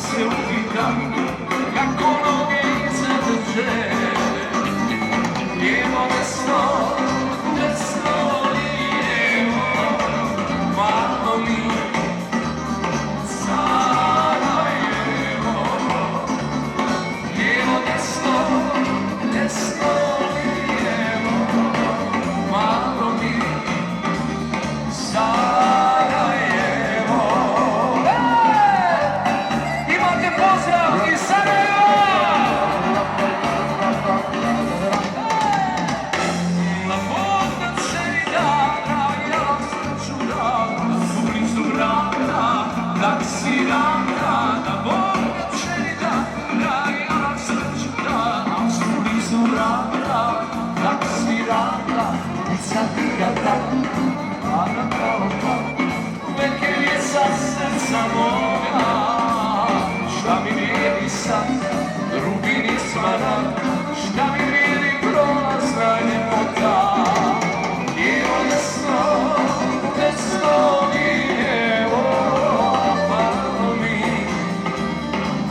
se upitam kako noge zadrže. Lijevo, desno, desno, lijevo, malo mi Sarajevo. Lijevo, desno, desno, lijevo, malo mi Sarajevo. Imate pozdrav iz Sarajeva! Na Bog da cijeli dan, ja sreću dan, na ulicu vrata, taksiranta. Na Bog da cijeli dan, ja sreću dan, na ulicu vrata, taksiranta. I sad ti ga tako, Ana Kalota, neke je sa srca moga. Šta mi vrijedi sad, rubini smaragd, šta mi vrijedi prolazna ljepota. Lijevo, desno, desno, lijevo, malo mi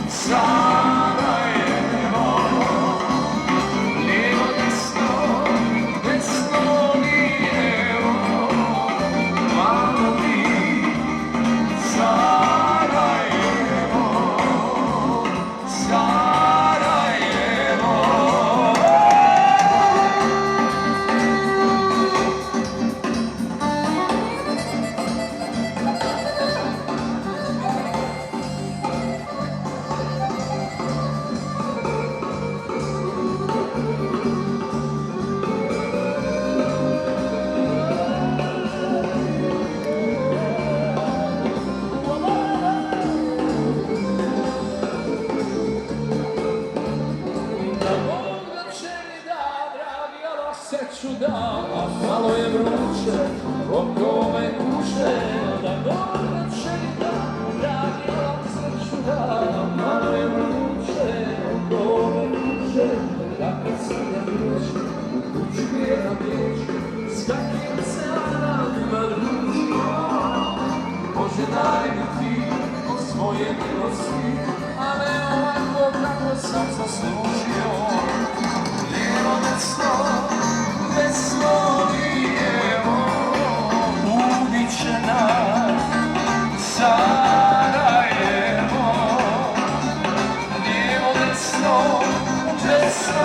Sarajevo. Lijevo, desno, desno, lijevo, malo mi Sarajevo, Sarajevo. Sreću da, a malo je vruće, oko me kuće. Da Bog da će mi da, dragi, sreću da, a malo je vruće, oko me kuće. Da kad sam ja vruće, u kući bijela pjeć, skakim se radima družno. Bože daj mi ti od svoje milosti, a ne ovako kako sam zaslužio. Lijevo, desno, desno, lijevo, ubit će nas Sarajevo. Lijevo, desno, desno,